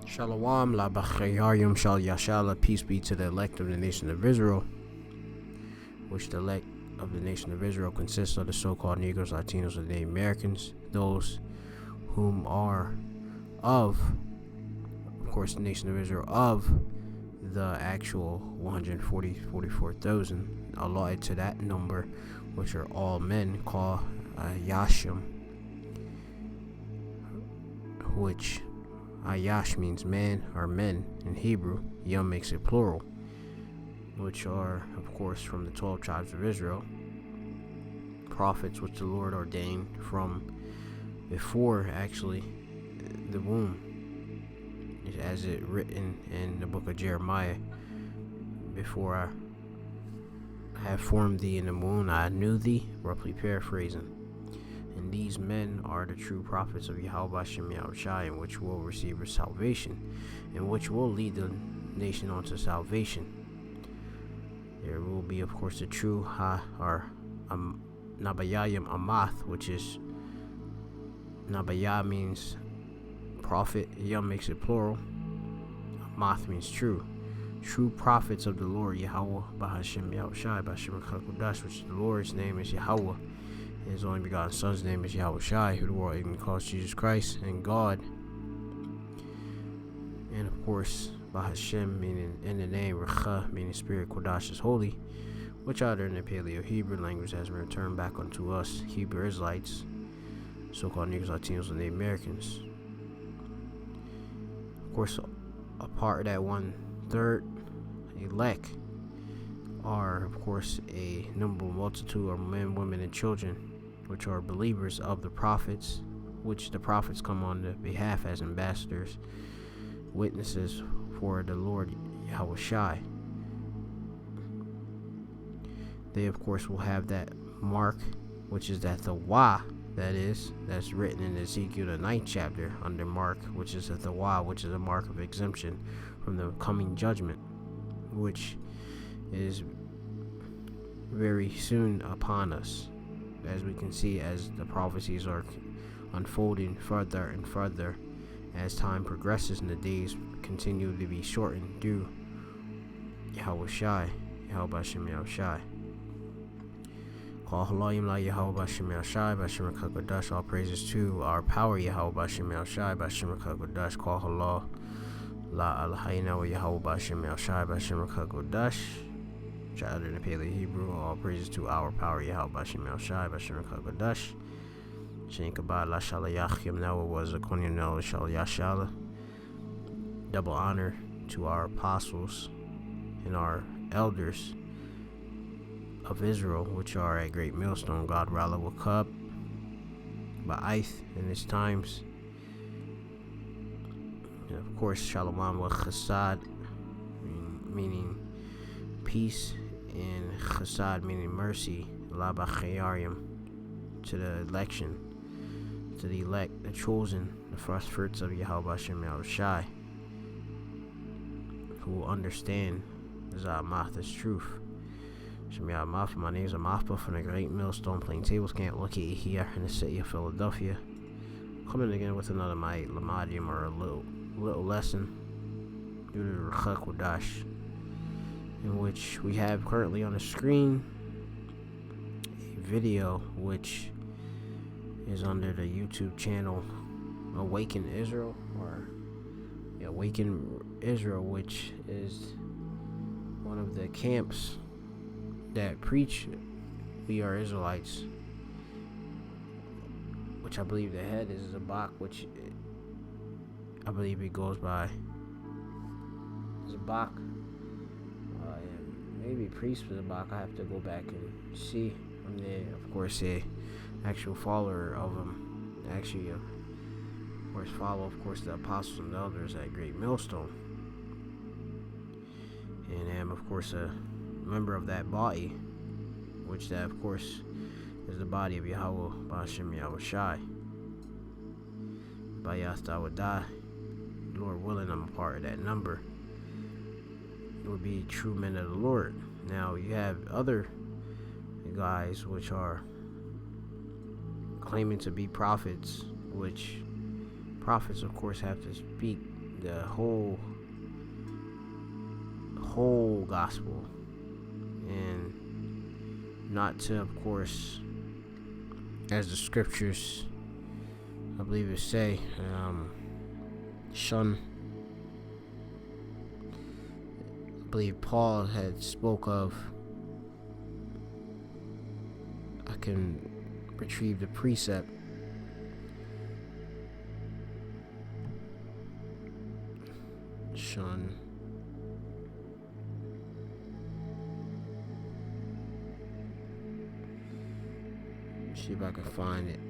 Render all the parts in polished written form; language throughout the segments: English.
Shalom, la bachayayim shal yashala, peace be to the elect of the nation of Israel, which the elect of the nation of Israel consists of the so-called Negroes, Latinos, and Native Americans, those whom are of course, the nation of Israel, of the actual 44,000 allotted to that number, which are all men, called Yashim, which Ayash means man or men in Hebrew. Yom makes it plural, which are, of course, from the 12 tribes of Israel, prophets which the Lord ordained from before actually the womb, as it written in the book of Jeremiah. Before I have formed thee in the womb, I knew thee, roughly paraphrasing. And these men are the true prophets of Yahweh Shem Yahushai, and which will receive salvation, and which will lead the nation onto salvation. There will be, of course, the true Nabayayim Amath, which is Nabaya means prophet, Yom makes it plural, Amath means true. True prophets of the Lord Yahweh Bahashem Yahushai, Bahashem Kakudash, which the Lord's name is Yahweh. His only begotten Son's name is Yahushai, who the world even calls Jesus Christ and God. And of course, Bahashem meaning in the name, Recha meaning spirit, Kodash is holy, which either in the Paleo-Hebrew language has been returned back unto us, Hebrew Israelites, so-called Negroes, Latinos, and Native Americans. Of course, a part of that 1/3 elect are, of course, a numberable multitude of men, women, and children, which are believers of the prophets, which the prophets come on the behalf as ambassadors, witnesses for the Lord Yahushai. They, of course, will have that mark, which is that the Wa, that's written in Ezekiel the 9th chapter under mark, which is the Wa, which is a mark of exemption from the coming judgment, which is very soon upon us, as we can see as the prophecies are unfolding further and further as time progresses and the days continue to be shortened due Yahushai, Yahweh Shem Yahushai. All praises to our power, Yahweh Shem Yahushai, Bashem Kakodash, Kal Halal, La Alhaina, Yahweh Bashem Yahushai, Bashem Kakodash. Child in the Paleo Hebrew, all praises to our power, Yahweh Bashem Yahushai, Bashem Kakodash. Shen Kabad La Shalayach Yamnawa was a Konyanel Shal Yashala. Double honor to our apostles and our elders of Israel, which are a great millstone, God Rala Wakub, Ba'aith in its times. And of course, Shalom wa Chesed, meaning peace, and Chesed meaning mercy, La Bachayarium, to the election, to the elect, the chosen, the first fruits of Yahweh Shem Yahushai, who will understand Zamath's truth. Shemiyah Amath, my name is Amathba from the Great Millstone Plain Tables Camp located here in the city of Philadelphia. Coming again with another my Lamadium, or a little lesson due to the Recha Kodash, in which we have currently on the screen a video which is under the YouTube channel Awaken Israel, which is one of the camps that preach we are Israelites, which I believe the head is Zabak, which I believe he goes by Zabak, maybe priest for Zabak. I have to go back and see. I'm there, of course, a actual follower of him, actually, of course, follow, of course, the apostles and the elders at Great Millstone, and am, of course, a member of that body, which that, of course, is the body of Yahweh Bashem Yahushai. Bayast I would die, Lord willing, I'm a part of that number. It would be true men of the Lord. Now you have other guys which are claiming to be prophets, which prophets, of course, have to speak the whole gospel, and not to, of course, as the scriptures, I believe it say, shun. I believe Paul had spoke of. I can retrieve the precept. Shun. See if I can find it.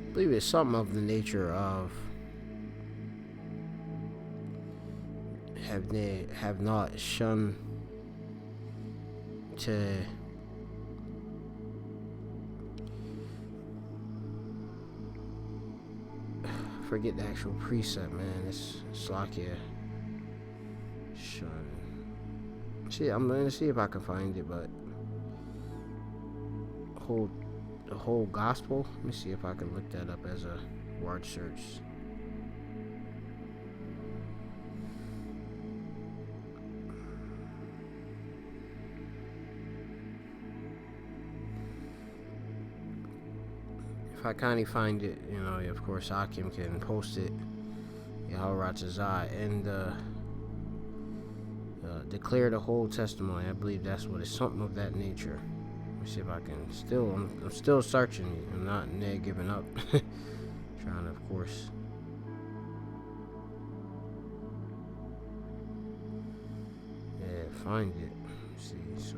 I believe it's something of the nature of have not shunned to forget the actual precept, man. It's Slakia. Shun. See, I'm gonna see if I can find it, but the whole gospel. Let me see if I can look that up as a word search. If I kindly find it, of course, Akim can post it. Yaharatazai and declare the whole testimony. I believe that's what it's, something of that nature. Let me see if I can still. I'm still searching. I'm not giving up. Trying to, of course. Yeah, find it. Let's see, so.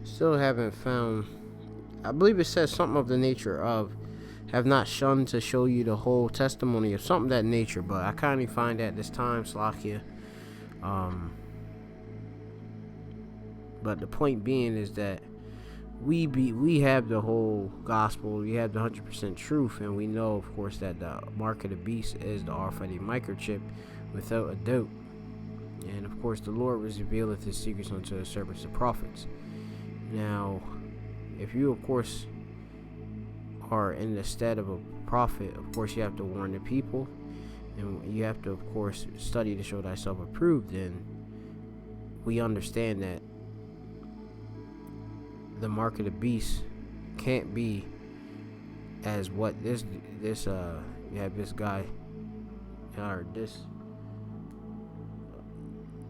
Still haven't found. I believe it says something of the nature of have not shunned to show you the whole testimony of something of that nature, but I kindly find at this time, Slakia. But the point being is that we have the whole gospel, we have the 100% truth, and we know, of course, that the mark of the beast is the RFID microchip, without a doubt. And of course, the Lord revealeth his secrets unto his servants, the prophets. Now, if you, of course, are in the stead of a prophet, of course, you have to warn the people, and you have to, of course, study to show thyself approved. And we understand that the mark of the beast can't be as what you have this guy, or this,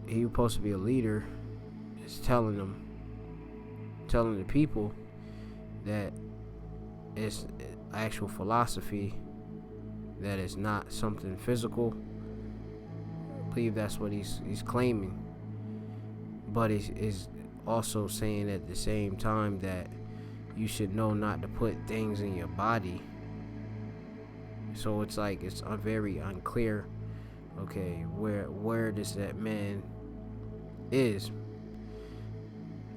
he was supposed to be a leader, is telling the people that it's actual philosophy, that it's not something physical. I believe that's what he's claiming, but he's also saying at the same time that you should know not to put things in your body. So it's like it's very unclear, okay, where does that man is.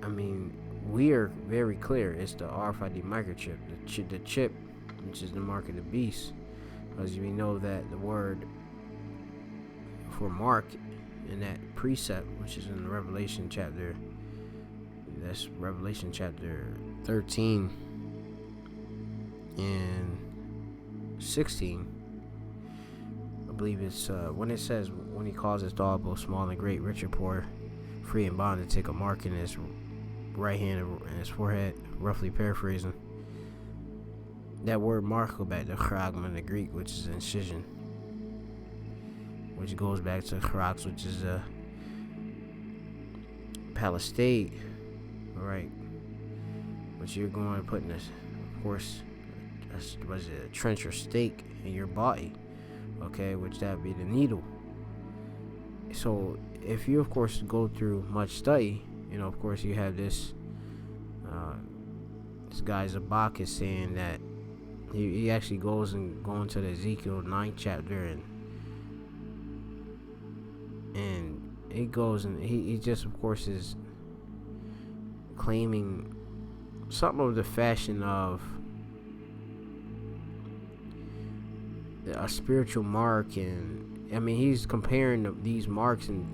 I mean, we are very clear. It's the RFID microchip, the chip, which is the mark of the beast, because we know that the word for mark in that precept, which is in Revelation chapter 13 and 16. I believe it's when it says, when he calls his dog both small and great, rich and poor, free and bond, to take a mark in his right hand and his forehead, roughly paraphrasing. That word mark go back to chragma in the Greek, which is incision, which goes back to chrax, which is a palestade, right? Which you're going to put in this, of course, was it a trench or stake in your body, okay? Which that would be the needle. So if you, of course, go through much study, of course, you have this guy Zabak is saying that he actually goes and going to the Ezekiel 9th chapter, and he goes and he just, of course, is claiming something of the fashion of a spiritual mark. And I mean, he's comparing these marks, and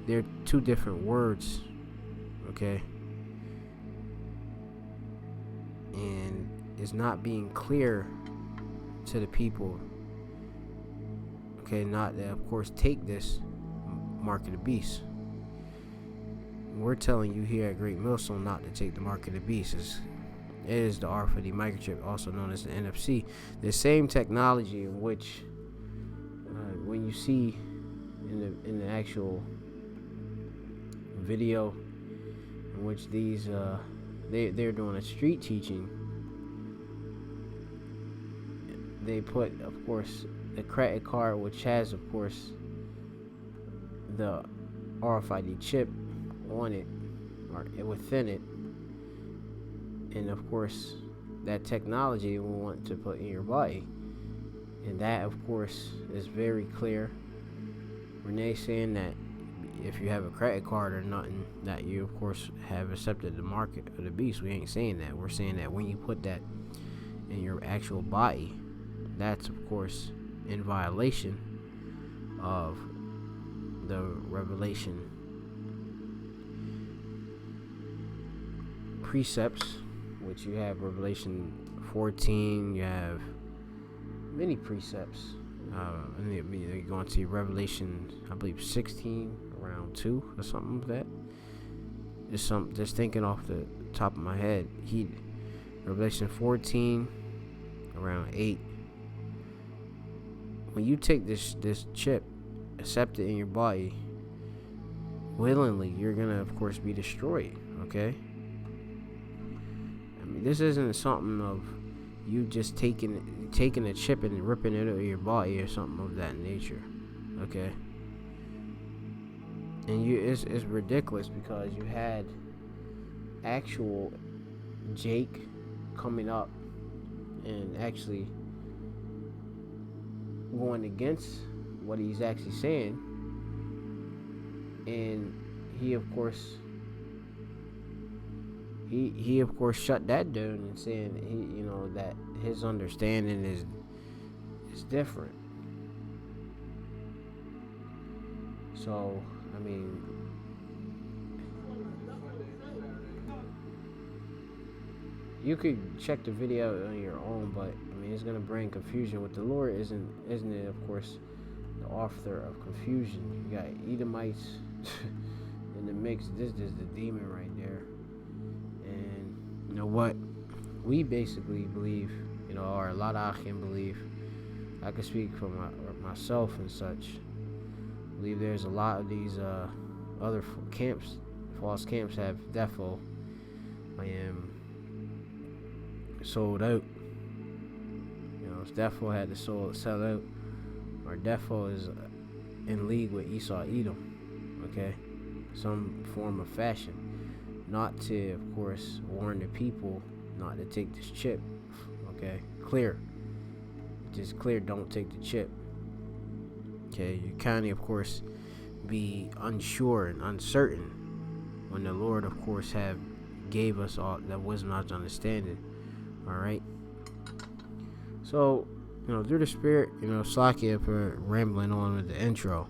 they're two different words, okay? And it's not being clear to the people, okay? Not that, of course, take this mark of the beast. We're telling you here at Great Millstone not to take the mark of the beast. It is the RFID microchip, also known as the NFC. The same technology in which, when you see in the actual video, in which these they're doing a street teaching, they put, of course, the credit card, which has, of course, the RFID chip on it or within it, and of course that technology we want to put in your body. And that, of course, is very clear. Renee saying that if you have a credit card or nothing, that you of course have accepted the mark of the beast. We ain't saying that. We're saying that when you put that in your actual body, that's of course in violation of the Revelation precepts, which you have Revelation 14, you have many precepts, and you're going to see Revelation, I believe 16, around 2 or something like that. Just thinking off the top of my head, Revelation 14, around 8. When you take this chip, accept it in your body willingly, you're gonna of course be destroyed, okay? I mean, this isn't something of you just taking a chip and ripping it out of your body or something of that nature, okay? And it's ridiculous, because you had actual Jake coming up and actually going against what he's actually saying, and he of course shut that down and saying that his understanding is different. So I mean, you could check the video on your own, but I mean, it's gonna bring confusion. With the Lord isn't it, of course, the author of confusion. You got Edomites in the mix. This is the demon right there. And you know what? We basically believe, or a lot of Achim believe. I can speak for myself and such. Believe there's a lot of these other false camps have defo. I am sold out. If defo had to sell out, or defo is in league with Esau Edom, okay, some form of fashion, not to, of course, warn the people not to take this chip, okay, just clear, don't take the chip, okay. You kind of course, be unsure and uncertain when the Lord, of course, have gave us all that wisdom, knowledge, understanding. All right. So, through the Spirit, Slakia for rambling on with the intro.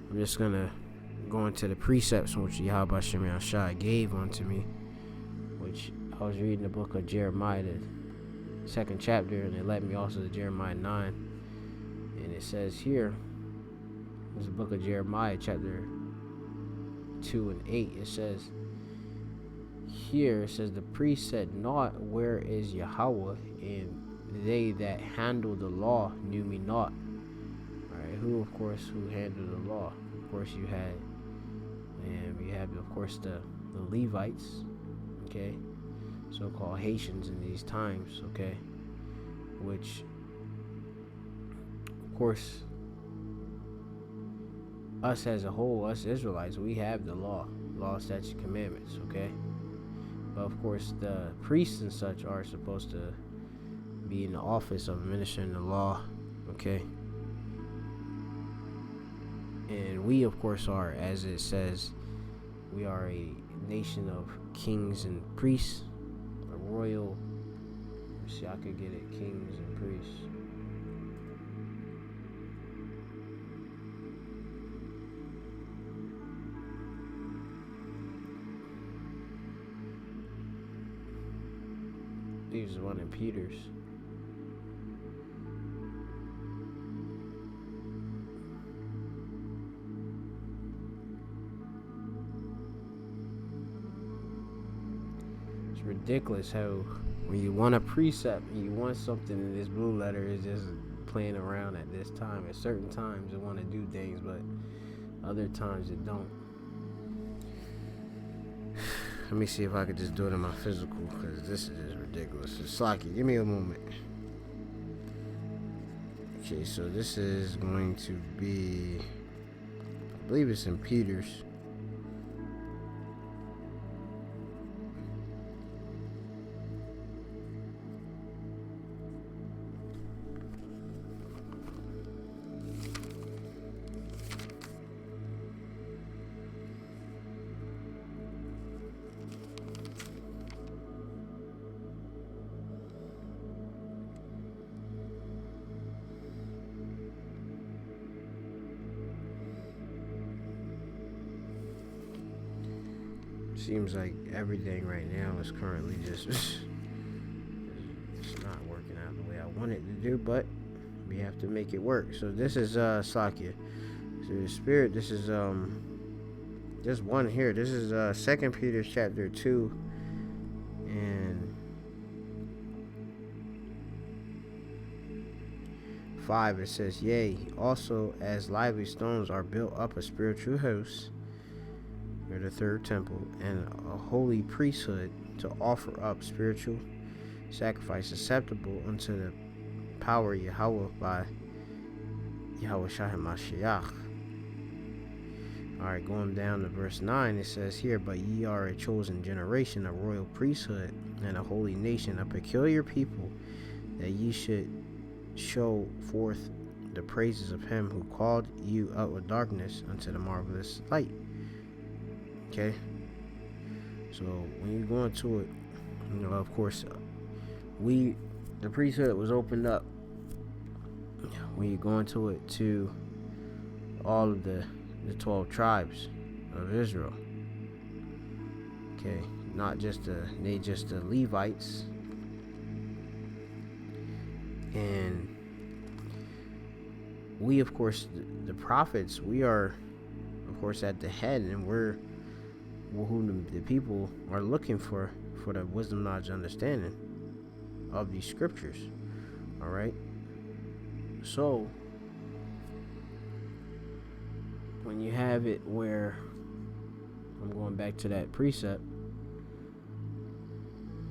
I'm just gonna go into the precepts which Yahweh Shem Yahshua gave unto me, which I was reading the book of Jeremiah, the 2nd chapter, and it led me also to Jeremiah 9. And it says here, this is the book of Jeremiah, chapter 2 and 8. It says, the priest said not, where is Yahweh? And they that handle the law knew me not. Alright, who handled the law? Of course you had, and we have, of course, the Levites, okay, so-called Haitians in these times, okay, which, of course, us as a whole, us Israelites, we have the law, statutes, commandments, okay. But of course, the priests and such are supposed to be in the office of administering the law, okay. And we, of course, are, as it says, we are a nation of kings and priests, royal. Let's see, I could get it. Kings and priests. There's one in Peter's. It's ridiculous how when you want a precept and you want something in this blue letter, is just playing around at this time. At certain times it want to do things, but other times it don't. Let me see if I could just do it in my physical, because this is just ridiculous. It's Slocky, give me a moment. Okay, so this is going to be, I believe it's in Peter's. Seems like everything right now is currently just it's not working out the way I want it to do, but we have to make it work. So this is Sakya. So the spirit, this is there's one here. This is 2 Peter chapter 2 and 5. It says, yea, also as lively stones are built up a spiritual house, or the third temple, and a holy priesthood, to offer up spiritual sacrifice acceptable unto the power of Yahweh by Yahweh Shai Mashiach. Alright, going down to verse 9, it says here, but ye are a chosen generation, a royal priesthood, and a holy nation, a peculiar people, that ye should show forth the praises of him who called you out of darkness unto the marvelous light. Okay, so when you go into it, you know, of course, the priesthood was opened up when you go into it to all of the 12 tribes of Israel. Okay, not just the Levites, and we, of course, the prophets, we are, of course, at the head, and we're who the people are looking for the wisdom, knowledge, understanding of these scriptures. All right, so when you have it where, I'm going back to that precept,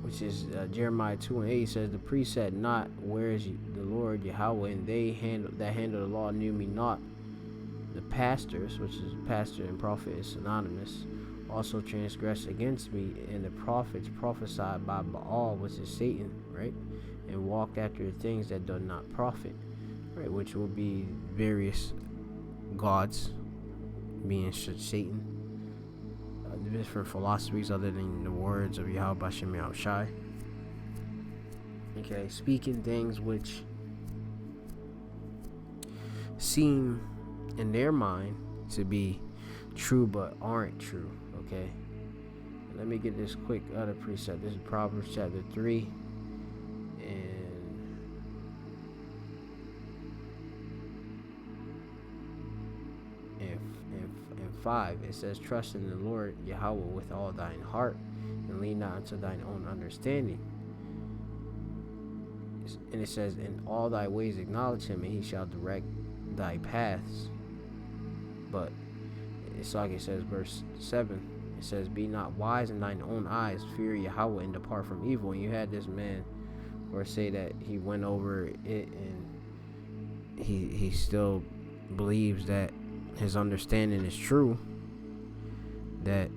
which is Jeremiah 2:8, says, the precept not, where is the Lord Yahweh, and they handle the law knew me not. The pastors, which is pastor and prophet is synonymous, also transgressed against me, and the prophets prophesied by Baal, which is Satan, right, and walked after the things that do not profit, right, which will be various gods, being Satan, different philosophies other than the words of Yahweh Bashem Yahweh Shai. Okay, speaking things which seem in their mind to be true but aren't true. Okay, let me get this quick other precept. This is Proverbs chapter 3 and 5. It says, trust in the Lord Yahweh with all thine heart, and lean not unto thine own understanding. And it says, in all thy ways acknowledge him, and he shall direct thy paths. But it's like it says, verse 7, it says, be not wise in thine own eyes, fear Yahweh and depart from evil. And you had this man, or say that he went over it, and he still believes that his understanding is true, that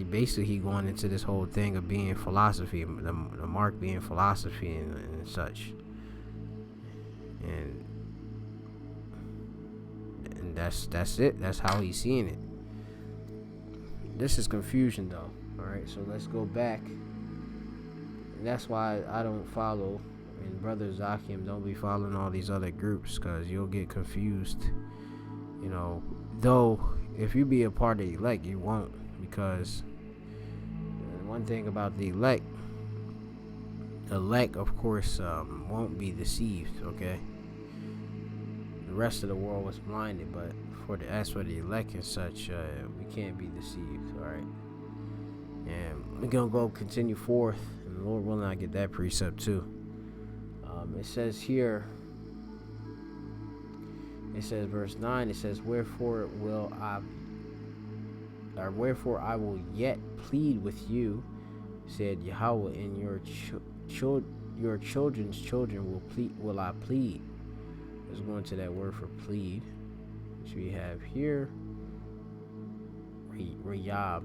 basically he going into this whole thing of being philosophy, the mark being philosophy and such, and that's it. That's how he's seeing it. This is confusion, though. Alright, so let's go back. And that's why I don't follow, and Brother Zakim, don't be following all these other groups, because you'll get confused. Though, if you be a part of the elect, you won't, because one thing about the elect, of course, won't be deceived, okay? The rest of the world was blinded, but as for the elect and such, we can't be deceived, alright? And we're going to go continue forth, and the Lord willing, I get that precept too. It says here, verse 9, it says, wherefore I will yet plead with you, said Yahweh, and your children's children will I plead. Let's go into that word for plead, which we have here, Rayab,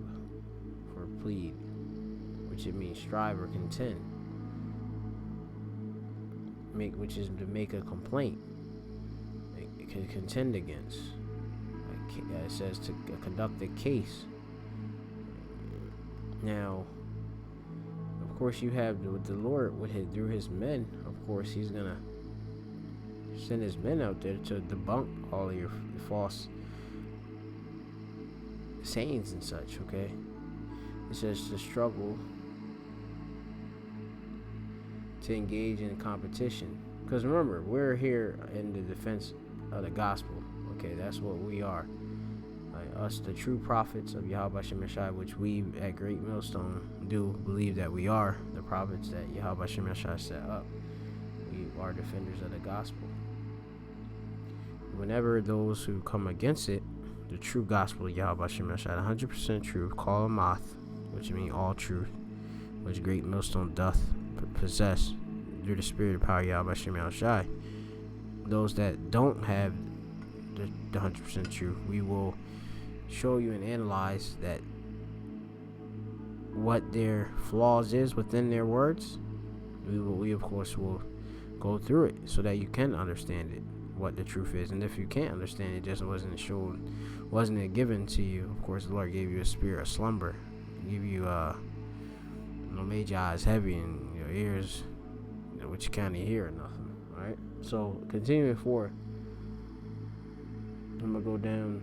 for plead, which it means strive or contend, which is to make a complaint, contend against. It says to conduct a case. Now, of course, you have the Lord through his men. Of course, he's gonna send his men out there to debunk all of your false sayings and such. Okay, it says to struggle, to engage in competition. Because remember, we're here in the defense of the gospel. Okay, that's what we are. Us, the true prophets of Yahweh Shem Yeshai, which we at Great Millstone do believe that we are the prophets that Yahweh Shem Yeshai set up. We are defenders of the gospel. Whenever those who come against it, the true gospel of Yahweh Shem Yeshai, 100% truth, call Amath, which means all truth, which Great Millstone doth possess through the spirit and power of Yahweh Shem Yeshai. Those that don't have the 100% truth, we will show you and analyze that what their flaws is within their words. We of course will go through it so that you can understand it, what the truth is. And if you can't understand it, just wasn't it given to you. Of course, the Lord gave you a spirit of slumber, give you made your eyes heavy and your ears, which you can't hear or nothing. All right. So continuing forward, I'm gonna go down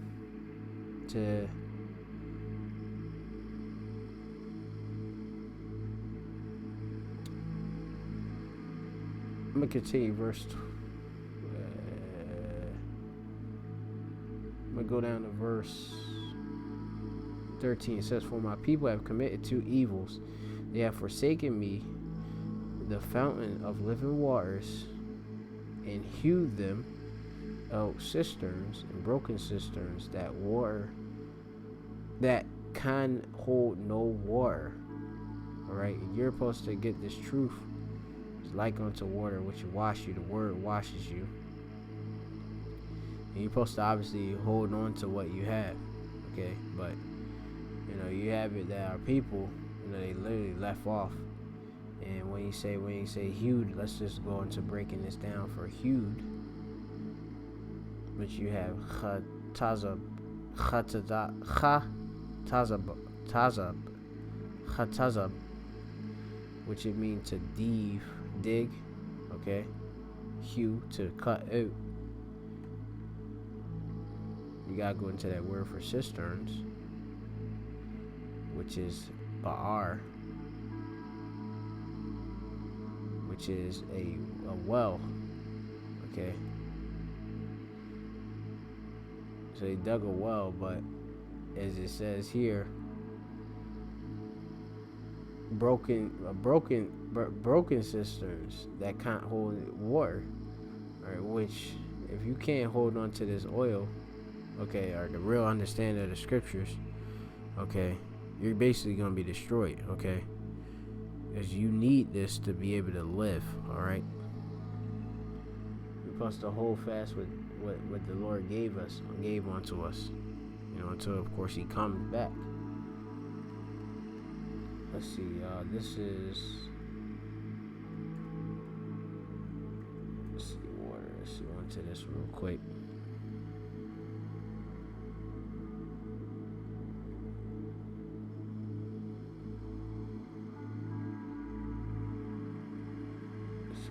to I'm gonna continue verse. I'm gonna go down to verse 13. It says, "For my people have committed two evils; they have forsaken me, the fountain of living waters, and hewed them out cisterns and broken cisterns that can hold no water." All right, you're supposed to get this truth. It's like unto water, which wash you. The word washes you, and you're supposed to obviously hold on to what you have. Okay, but you have it that our people, they literally left off. And when you say hewed, let's just go into breaking this down for hewed, which you have chatazab, which it means to dig, okay? Hew, to cut out. You gotta go into that word for cisterns, which is ba'ar, which is a well, okay? So they dug a well, but as it says here, broken cisterns that can't hold water, right? Which, if you can't hold on to this oil, okay, or the real understanding of the scriptures, okay, you're basically gonna be destroyed, okay? Because you need this to be able to live, all right? We're supposed to hold fast with what the Lord gave unto us, until of course He comes back. Let's see, this is, let's see, water. Let's see, go into this real quick.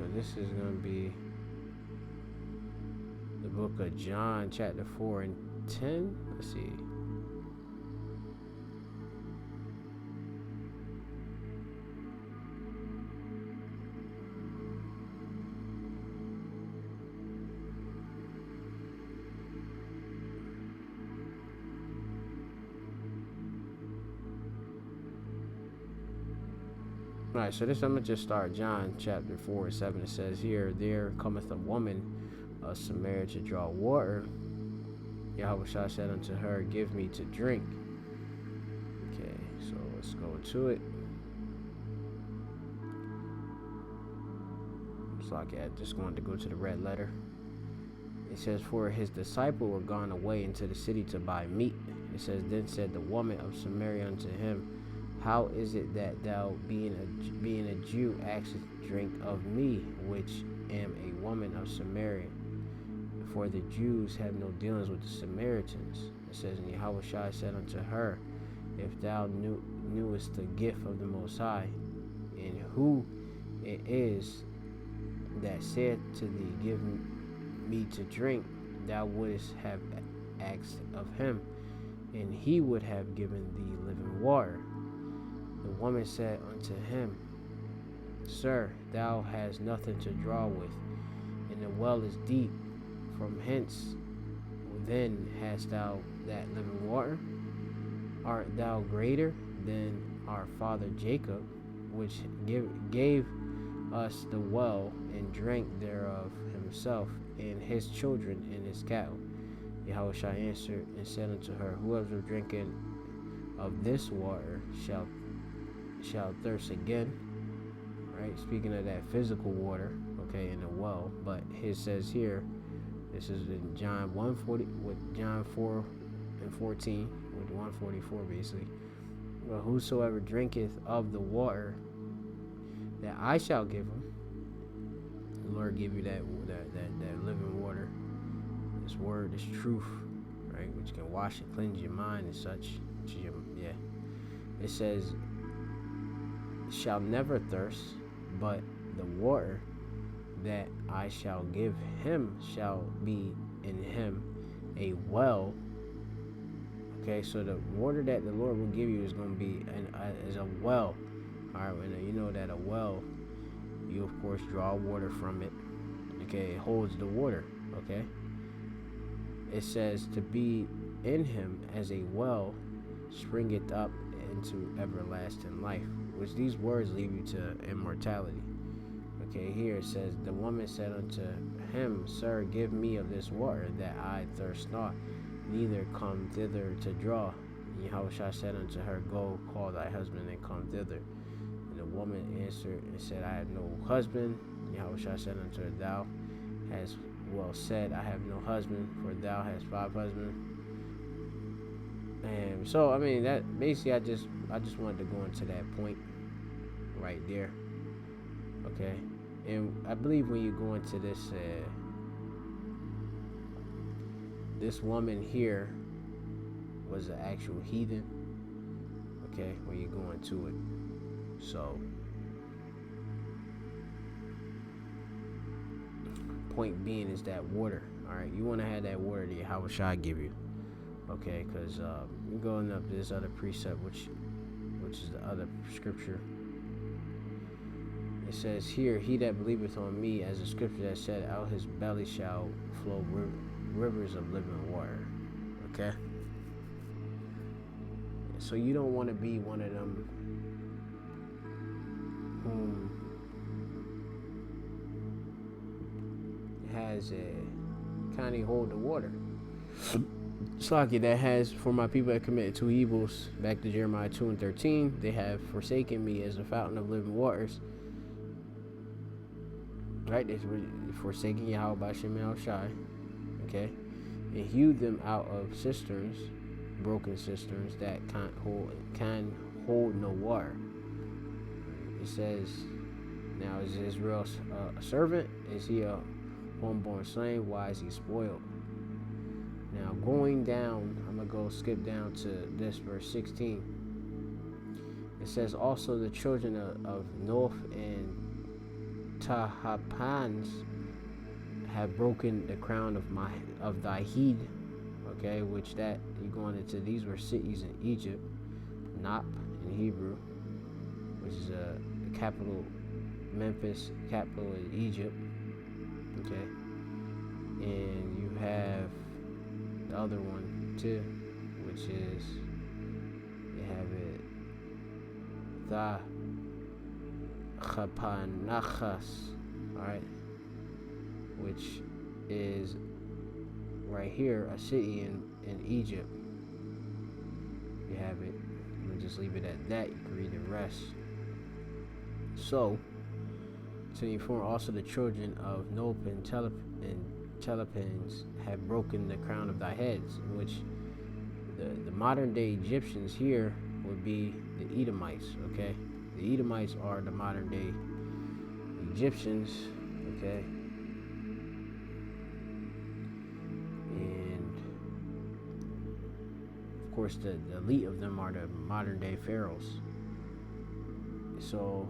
So this is going to be the book of John, chapter 4 and 10. Let's see. Alright, so this I'm gonna just start John chapter 4 and 7. It says here, there cometh a woman of Samaria to draw water. Yahushua said unto her, give me to drink. Okay, so let's go to it. It's like I just wanted to go to the red letter. It says, for his disciples were gone away into the city to buy meat. It says, then said the woman of Samaria unto him, how is it that thou, being a Jew, askest drink of me, which am a woman of Samaria? For the Jews have no dealings with the Samaritans. It says, and Yahushua said unto her, if thou knewest the gift of the Most High, and who it is that said to thee, give me to drink, thou wouldst have asked of him, and he would have given thee living water. The woman said unto him, Sir, thou hast nothing to draw with, and the well is deep. From hence then hast thou that living water? Art thou greater than our father Jacob, which gave us the well, and drank thereof himself, and his children, and his cattle? Yahushua answered and said unto her, whoever drinketh of this water shall thirst again. Right, speaking of that physical water, okay, in the well. But it says here, this is in John 1:40 with John 4 and 14 with 144 basically. Well, whosoever drinketh of the water that I shall give him, the Lord give you that living water. This word is truth, right, which can wash and cleanse your mind and such. It says, shall never thirst, but the water that I shall give him shall be in him a well. Okay, so the water that the Lord will give you is going to be as a well. All right, and you know that a well, you of course draw water from it. Okay, it holds the water. Okay, it says to be in him as a well, springeth up into everlasting life, which these words lead you to immortality. Okay, here it says, the woman said unto him, Sir, give me of this water, that I thirst not, neither come thither to draw. And Yahushua said unto her, Go, call thy husband, and come thither. And the woman answered and said, I have no husband. And Yahushua said unto her, Thou hast well said, I have no husband, for thou hast 5 husbands. And so, I mean, that basically, I just wanted to go into that point right there. Okay, and I believe when you go into this, this woman here was an actual heathen. Okay, when you go into it, so point being is that water. All right, you want to have that water that Yahushua give you. Okay, because we're going up to this other precept, which is the other scripture. It says here, he that believeth on me, as the scripture that said, out his belly shall flow rivers of living water. Okay, so you don't want to be one of them whom has a kind of hold the water. Slaki that has, for my people that committed 2 evils, back to Jeremiah 2 and 13, they have forsaken me as a fountain of living waters. Right, they forsaken Yahweh by Shem Shai, okay, and hewed them out of cisterns, broken cisterns that can hold no water. It says, now is Israel a servant? Is he a homeborn slave? Why is he spoiled? Now going down, I'm going to skip down to this verse 16. It says, also the children of North and Tahapans have broken the crown of thy heed. Okay, which that you going into, these were cities in Egypt. Nop in Hebrew, which is a capital, Memphis, capital in Egypt. Okay, and you have the other one too, which is, you have it, the Chapanachas, alright, which is right here, a city in Egypt. You have it. I'm gonna just leave it at that. You can read the rest. So, to inform also, the children of Nob and Telepens have broken the crown of thy heads, in which the modern day Egyptians here would be the Edomites. Okay, the Edomites are the modern day Egyptians. Okay. Of course, the elite of them are the modern day pharaohs. So,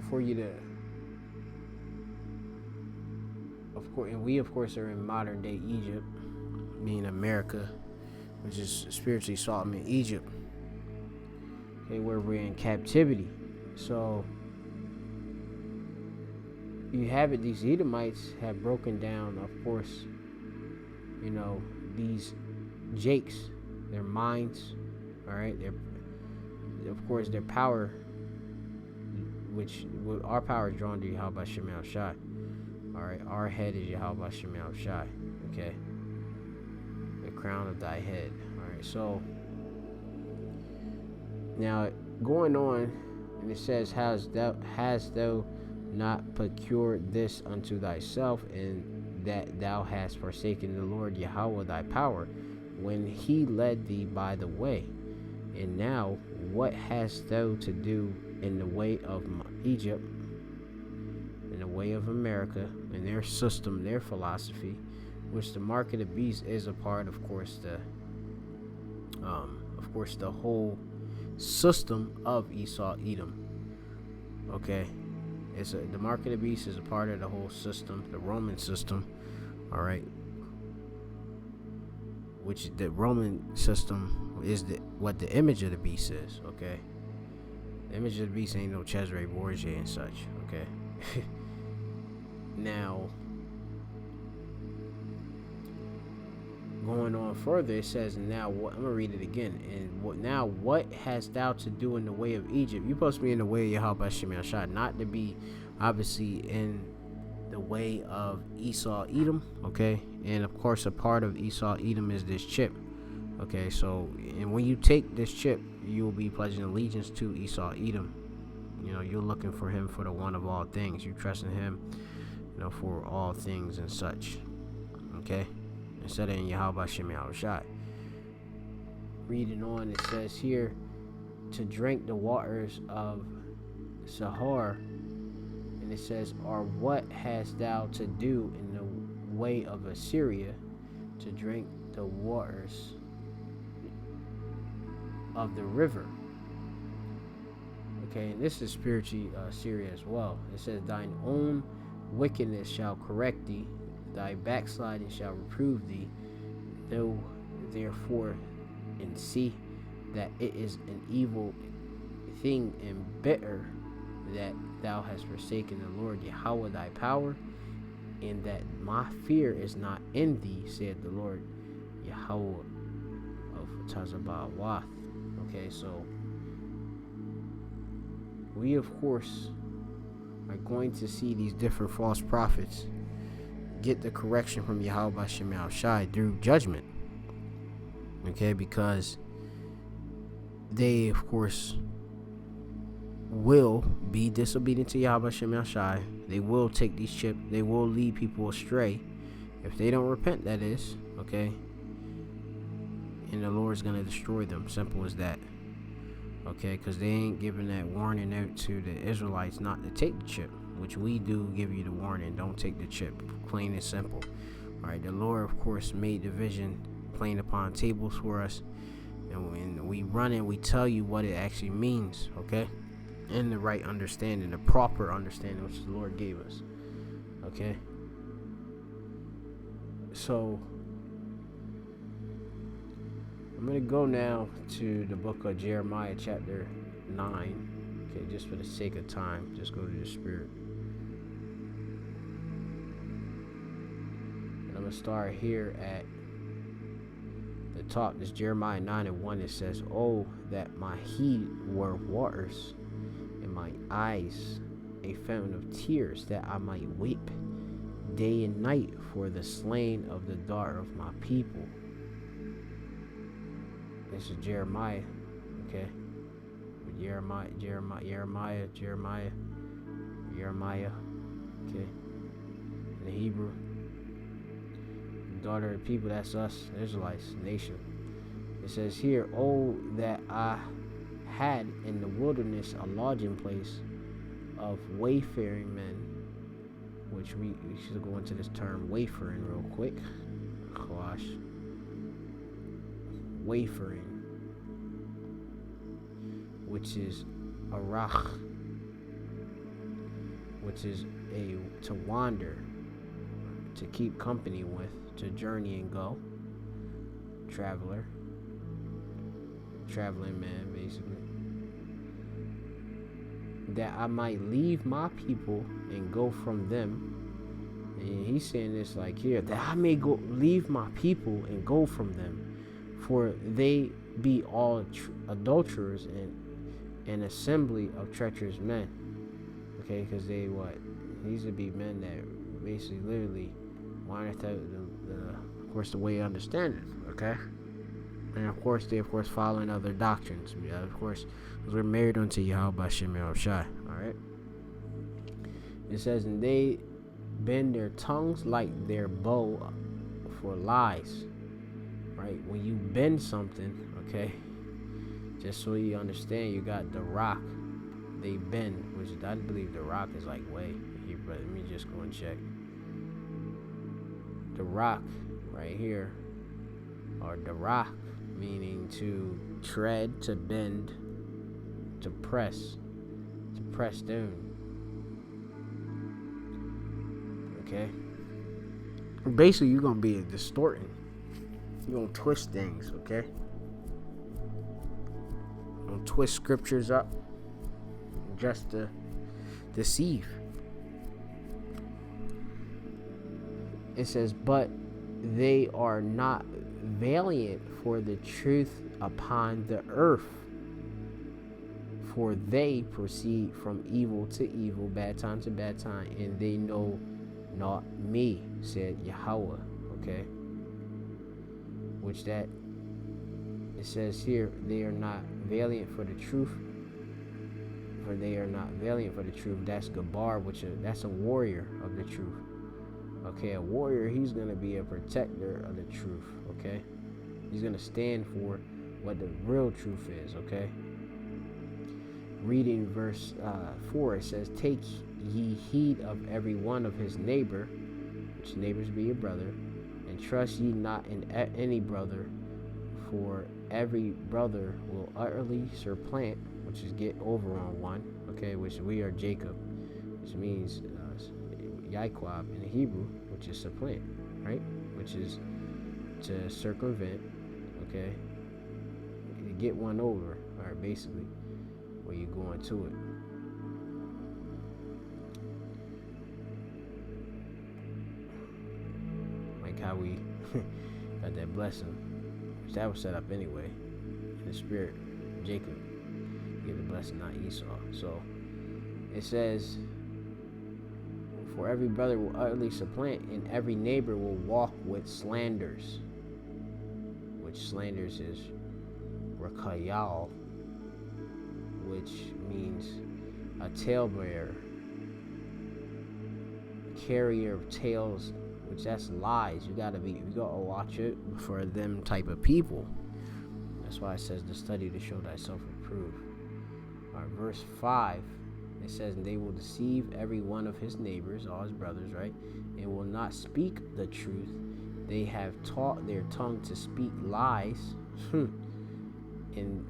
for you to, of course, and we of course are in modern day Egypt, being America, which is spiritually Sodom in Egypt. Okay, where we're in captivity. So you have it, these Edomites have broken down, of course, you know, these Jakes, their minds, all right, of course, their power, which our power is drawn to Yahweh Shem El Shai. All right, our head is Yahweh Shem El Shai. Okay, the crown of thy head. All right, so now going on, and it says, hast thou not procured this unto thyself, and that thou hast forsaken the Lord Yahweh thy power, when he led thee by the way? And now what hast thou to do in the way of Egypt, in the way of America, in their system, their philosophy, which the mark of the beast is a part, of course, the whole system of Esau Edom. Okay, the mark of the beast is a part of the whole system, the Roman system. All right, which the Roman system is what the image of the beast is. Okay, the image of the beast ain't no Cesare Borgia and such. Okay. Now, going on further, it says, now what, I'm gonna read it again. And what hast thou to do in the way of Egypt? You're supposed to be in the way of Yahweh Shem El Shai, not to be obviously in the way of Esau Edom. Okay, and of course a part of Esau Edom is this chip. Okay, so, and when you take this chip, you will be pledging allegiance to Esau Edom. You know, you're looking for him for the one of all things. You trust in him, you know, for all things and such. Okay, instead of in Yahweh Shem El Shai. Reading on, it says here, to drink the waters of Sahar. And it says, or what hast thou to do in the way of Assyria, to drink the waters of the river? Okay, and this is spiritually Syria as well. It says, thine own wickedness shall correct thee, thy backsliding shall reprove thee, though therefore and see that it is an evil thing and bitter that thou hast forsaken the Lord Yahweh thy power, and that my fear is not in thee, said the Lord Yahweh of Tazabawath. Okay, so we of course are going to see these different false prophets get the correction from Yahweh Shem El Shai through judgment. Okay, because they of course will be disobedient to Yahweh Shem El Shai. They will take these chips. They will lead people astray if they don't repent, that is. Okay, and the Lord's gonna destroy them. Simple as that. Okay, because they ain't giving that warning out to the Israelites not to take the chip, which we do give you the warning. Don't take the chip, plain and simple. All right, the Lord of course made the vision plain upon tables for us, And we run and we tell you what it actually means, okay? In the right understanding, the proper understanding which the Lord gave us, okay? So I'm going to go now to the book of Jeremiah chapter 9, okay? Just for the sake of time, just go to the Spirit. And I'm going to start here at the top. This Jeremiah 9:1. It says, "Oh, that my heat were waters, and my eyes a fountain of tears, that I might weep day and night for the slain of the daughter of my people." This is Jeremiah, okay? Jeremiah, okay? In the Hebrew, daughter of the people, that's us, Israelites, nation. It says here, "Oh, that I had in the wilderness a lodging place of wayfaring men," which we should go into this term wayfaring real quick. Gosh. Wayfaring, which is arach, which is to wander, to keep company with, to journey and go. Traveling man, basically. "That I might leave my people and go from them." And he's saying this like here, that I may go leave my people and go from them, for they be all adulterers and an assembly of treacherous men. Okay, because they these would be men that basically literally wanted the of course the way you understand it. Okay. And of course, they following other doctrines. Yeah, of course, because we're married unto Yahweh B'Shem Yahushai. All right. It says, "And they bend their tongues like their bow for lies." Right. When you bend something, okay, just so you understand, you got the rock. They bend, which I believe the rock is like way here, but let me just go and check. The rock right here, or the rock, meaning to tread, to bend, to press down. Okay? Basically, you're going to be distorting. You're going to twist things, okay? You're going to twist scriptures up just to deceive. It says, "But they are not valiant for the truth upon the earth, for they proceed from evil to evil, bad time to bad time, and they know not me, said Yahweh." Okay, which that it says here, they are not valiant for the truth, for they are not valiant for the truth. That's Gabar, that's a warrior of the truth. Okay, a warrior, he's going to be a protector of the truth, okay? He's going to stand for what the real truth is, okay? Reading verse 4, it says, "Take ye heed of every one of his neighbor," which neighbors be your brother, "and trust ye not in any brother, for every brother will utterly supplant," which is get over on one, okay, which we are Jacob, which means Yaquab in the Hebrew, which is supplant, right? Which is to circumvent, okay? To get one over, all right, basically, where you go into it. Like how we got that blessing, which that was set up anyway, in the spirit, Jacob get the blessing, not Esau. So it says, "For every brother will utterly supplant, and every neighbor will walk with slanders," which slanders is rakayal, which means a talebearer, carrier of tales, which that's lies. You gotta watch it for them type of people. That's why it says to study to show thyself approved. All right, verse 5. It says, "And they will deceive every one of his neighbors," all his brothers, right? "And will not speak the truth. They have taught their tongue to speak lies." and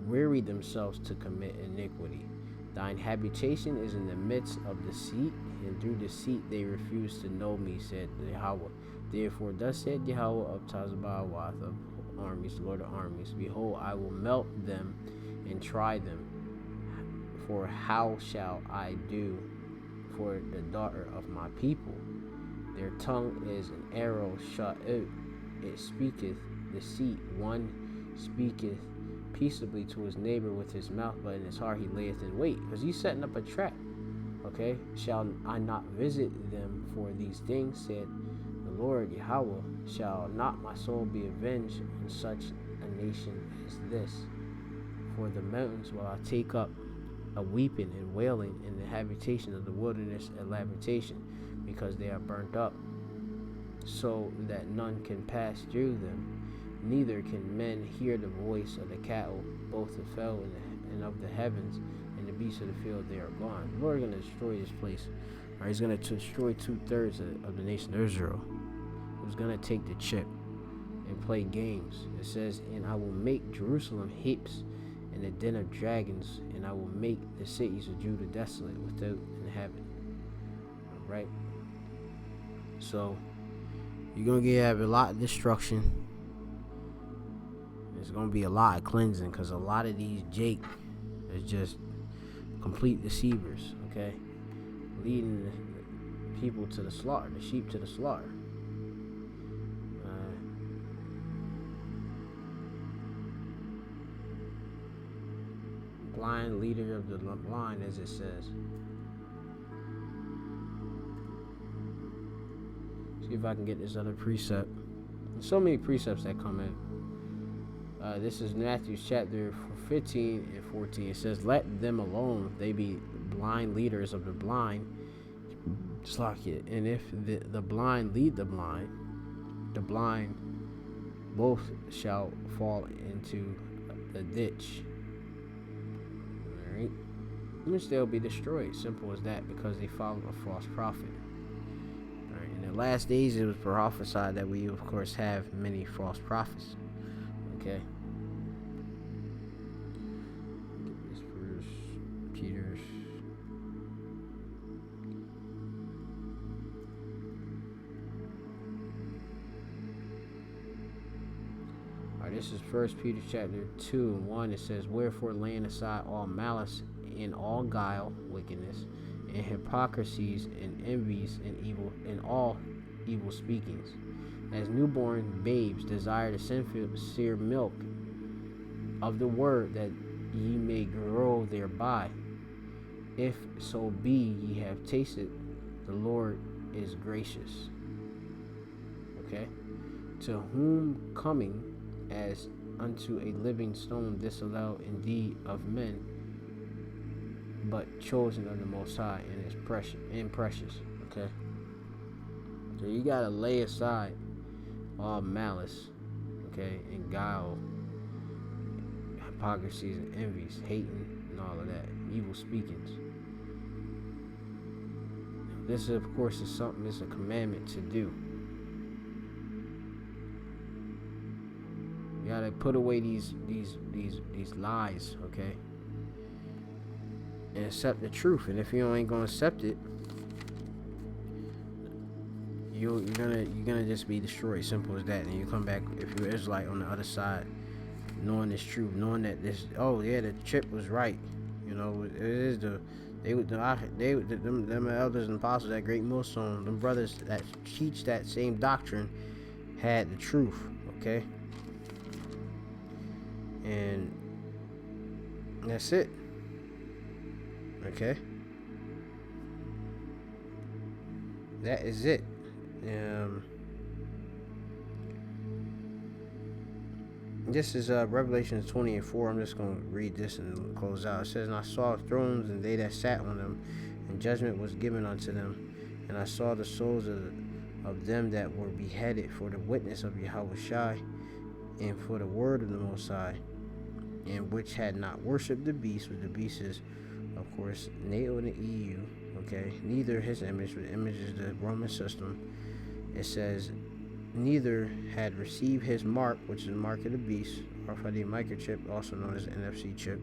weary themselves to commit iniquity. Thine habitation is in the midst of deceit, and through deceit they refuse to know me, said Yahweh. Therefore, thus said Yahweh of Tazbawath of armies, Lord of armies, behold, I will melt them and try them. For how shall I do for the daughter of my people? Their tongue is an arrow shot out. It speaketh deceit. One speaketh peaceably to his neighbor with his mouth, but in his heart he layeth in wait. Because he's setting up a trap. Okay? Shall I not visit them for these things, said the Lord Yahweh? Shall not my soul be avenged on such a nation as this? For the mountains will I take up a weeping and wailing, in the habitation of the wilderness a lamentation, because they are burnt up, so that none can pass through them. Neither can men hear the voice of the cattle, both the fowl and of the heavens, and the beasts of the field. They are gone. The Lord is going to destroy this place. Or he's going to destroy 2/3 of the nation of Israel. He's going to take the chip and play games. It says, and I will make Jerusalem heaps and a den of dragons, and I will make the cities of Judah desolate without inhabitant. Alright? So, you're going to have a lot of destruction. There's going to be a lot of cleansing, because a lot of these Jake is just complete deceivers, okay? Leading the people to the slaughter, the sheep to the slaughter. Blind leader of the blind, as it says. See if I can get this other precept. There's so many precepts that come in. This is Matthew chapter 15 and 14. It says, let them alone, they be blind leaders of the blind. Just like it. And if the blind lead the blind both shall fall into the ditch. Alright? Which they'll be destroyed. Simple as that, because they follow a false prophet. Alright? In the last days it was prophesied that we of course have many false prophets. Okay? Get this verse. Peter's. This is 1 Peter chapter 2 and 1. It says, wherefore laying aside all malice and all guile, wickedness, and hypocrisies and envies and evil and all evil speakings, as newborn babes desire the sincere milk of the word, that ye may grow thereby. If so be ye have tasted the Lord is gracious. Okay? To whom coming as unto a living stone, disallowed indeed of men, but chosen of the Most High, and is precious. Okay, so you gotta lay aside all malice, okay, and guile, hypocrisies and envies, hating, and all of that, evil speakings. This, of course, is something. It's a commandment to do. You gotta put away these lies, okay, and accept the truth. And if you ain't gonna accept it, you're gonna just be destroyed. Simple as that. And you come back, if you're Israelite, on the other side, knowing this truth, knowing that this, oh yeah, the chip was right. You know, it is them elders and apostles, that great millstone, them brothers that teach that same doctrine, had the truth. Okay. And that's it. Okay. That is it. This is Revelation 20 and 4. I'm just going to read this and close out. It says, and I saw thrones, and they that sat on them, and judgment was given unto them. And I saw the souls of them that were beheaded for the witness of Yahweh Shai, and for the word of the Most High, and which had not worshipped the beast, with the beast is, of course, NATO and the EU, okay, neither his image, but the image is the Roman system. It says, neither had received his mark, which is the mark of the beast, RFID microchip, also known as NFC chip,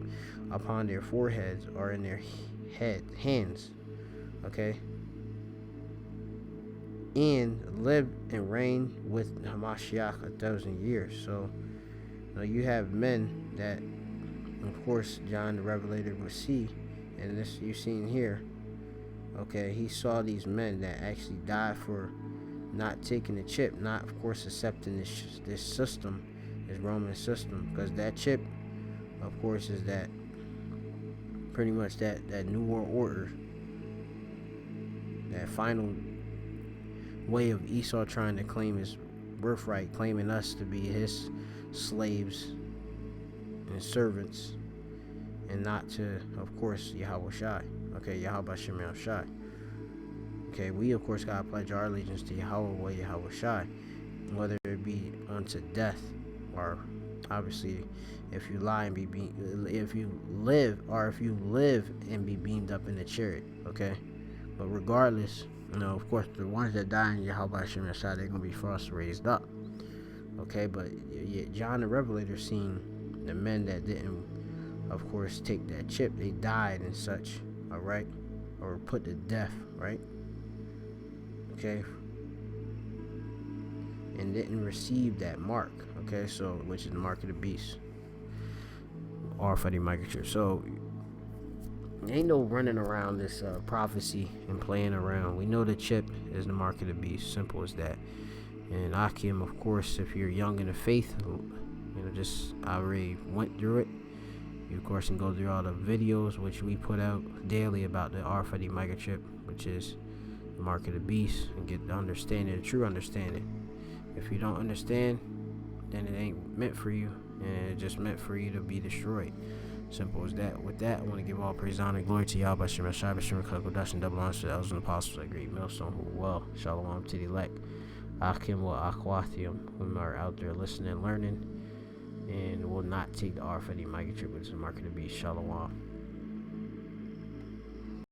upon their foreheads or in their hands. Okay, and live and reign with Hamashiach 1,000 years. So you have men that, of course, John the Revelator would see, and this you've seen here. Okay, he saw these men that actually died for not taking the chip, not, of course, accepting this system, this Roman system, because that chip, of course, is that pretty much that New World Order, that final way of Esau trying to claim his birthright, claiming us to be his slaves and servants, and not to, of course, Yahweh Shai. Okay, Yahweh Shem Shai. Okay, we of course gotta pledge our allegiance to Yahweh, Yahweh Shai, whether it be unto death, or obviously if you lie and if you live and be beamed up in the chariot. Okay, but regardless, of course, the ones that die in Yahweh Shem Shai, they're gonna be first raised up. Okay, but John the Revelator seen the men that didn't, of course, take that chip. They died and such. All right, or put to death. Right. Okay, and didn't receive that mark. Okay, so which is the mark of the beast, RFID microchip. So ain't no running around this prophecy and playing around. We know the chip is the mark of the beast. Simple as that. And Akim, of course, if you're young in the faith, just I already went through it. You, of course, can go through all the videos which we put out daily about the RFID microchip, which is the mark of the beast, and get the understanding, the true understanding. If you don't understand, then it ain't meant for you, and it's just meant for you to be destroyed. Simple as that. With that, I want to give all praise, honor, and glory to Yahweh Shem Shai, B'Shem Kodash, and double honor to the elders and apostles, that great millstone who well. Shalom to the elect. Akim wa Akwathium, whom are out there listening and learning, and will not take the RFID microchip, which is the mark of the beast. Shalom.